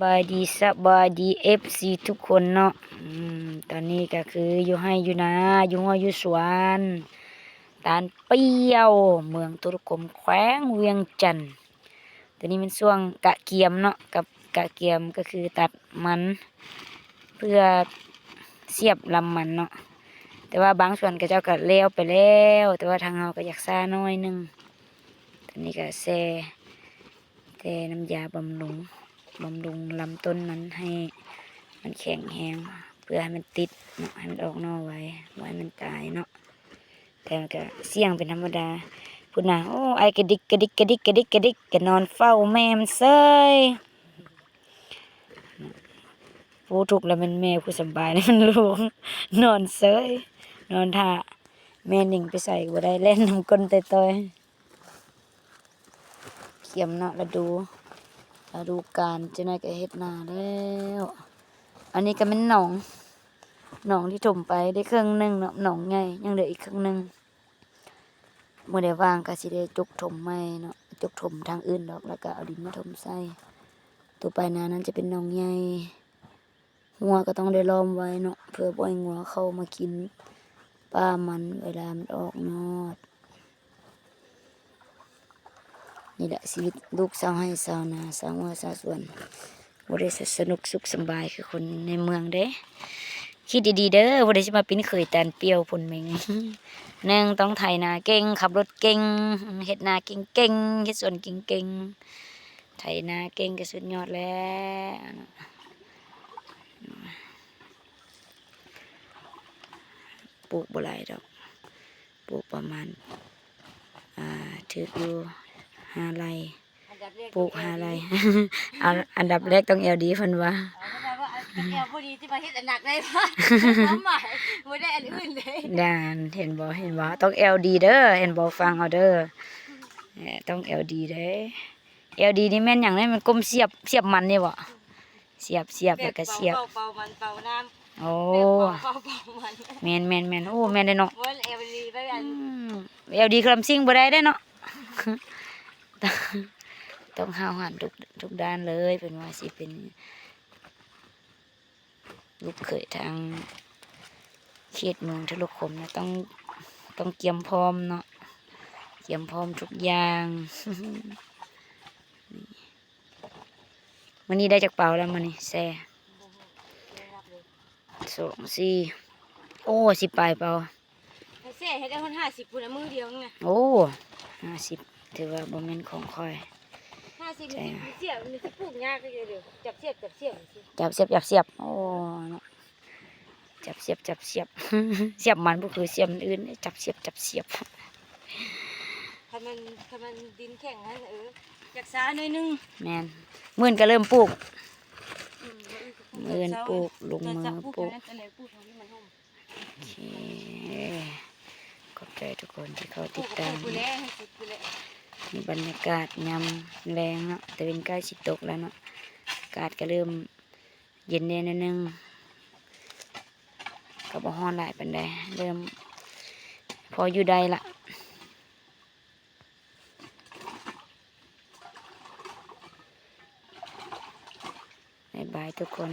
บายดีสบายดีFC ทุกคนเนาะตอนนี้ก็คืออยู่ให้อยู่นะอยู่หัวอยู่สวนตาลเปรี้ยวเมืองตุรกมแขวงเวียงจันทน์ตอนนี้เป็นช่วงกะเกียมเนาะกับกะเกียมก็คือตัดมันเพื่อเสียบลำมันเนาะแต่ว่าบางส่วนก็เจ้าก็แล้วไปแล้วแต่ว่าทางเราก็อยากซ่าน้อยนึงตอนนี้ก็แช่น้ำยาบำรุงลำต้นมันให้มันแข็งแรงเพื่อให้มันติดเนาะให้มันออกนอกไว้มันตายเนาะแต่มันก็เสี่ยงเป็นธรรมดาพุ่นน่ะโอ้ไอกระดิกก็นอนเฝ้าแม่มันเซยผู้ทุกข์แล้วมันแม่ผู้สบายแล้วมันลูกนอนเซยนอนท่าแม่นิ่งไปใส่บ่ได้เล่นน้ำก้นต่อยๆเขียมเนาะแล้วดูการจะนายก็เฮ็ดนาแล้วอันนี้ก็เป็นหนองที่ถมไปได้ครึ่งหนึงเนาะหนองใหญ่ยังเหลืออีกครึ่งหนึงมื้อใดว่างก็สิได้จกถมใหม่เนาะจกถมทางอื่นดอกแล้วก็เอาดินมาถมใส่ตัวปลายนานั้นจะเป็นหนองใหญ่งัวก็ต้องได้ล้อมไว้เนาะเพื่อบ่ให้งัวเข้ามากินป้ามันเวลามันออกนอดนี่แหละชีวิตลูกชาวไร่ชาวนาชาวหัวชาวสวนบ่ได้สนุกสุขสบายคือคนในเมืองเด้คิดดีๆเด้อบ่ได้สิมาเป็นเขยตาลเปรี้ยวพุ่นแม่งหนึ่งต้องไถนาเก่งขับรถเก่งเฮ็ดนาเก่งๆเฮ็ดสวนเก่งๆไถนาเก่งก็สุดยอดแล้วปลูกบ่หลายดอกปลูกประมาณถืออยู่5 ไร่ปลูก5 ไร่ เอาอันดับแรกต้องLDเพิ่นว่าแอลพอดีที่มาเฮ็ดอันหนักเลยค่ะความหมายบ่ได้อันอื่นเลยด่านเห็นบ่ต้องLDเด้อเห็นบ่ฟังเอาเด้อต้องLDเด้อLDนี่แม่นหยังเนี่ยมันก้มเสียบมันนี่บ่เสียบแล้วก็เสียบเป่ามันเป่าน้ำโอ้เป่ามันแม่นโอ้แม่นได้เนาะว่าเอลดีไปอันLDคลำซิ่งบ่ได้เนาะ ต้องห้าวหันทุกด้านเลยเป็นว่าสิเป็นลูกเขยทางเขตเมืองทะลุคมนะต้องเตรียมพร้อมเนาะเตรียมพร้อมทุกอย่างมื้อนี้ได้จากเปล่าแล้วมื้อนี้แซ่2 4โอ้10ปลายเปล่าให้แซ่ให้ได้คน50พุ่นมือเดียวไงโอ้50ถือว่าบ่แม่นของค่อย50นี่เสียบนี่สิปลูกยากก็เดี๋ยวจับเสียบโอ้เนาะจับเสียบ เสียบมันบ่คือเสียบอื่นจับเสียบถ้ามันดินแข็งนั้นจักษาหน่อยนึงแม่นมื้อก็เริ่มปลูกมื้อปลูกลงมือปลูกโอเคขอบใจทุกคนที่เขาติดตามมีบรรยากาศยามแรงเนาะแต่เป็นใกล้สิตกแล้วเนาะอากาศก็เริ่มเย็นแน่นิดนึงก็บ่ร้อนหลายปานใดเริ่มพออยู่ได้ละบ๊ายบายทุกคน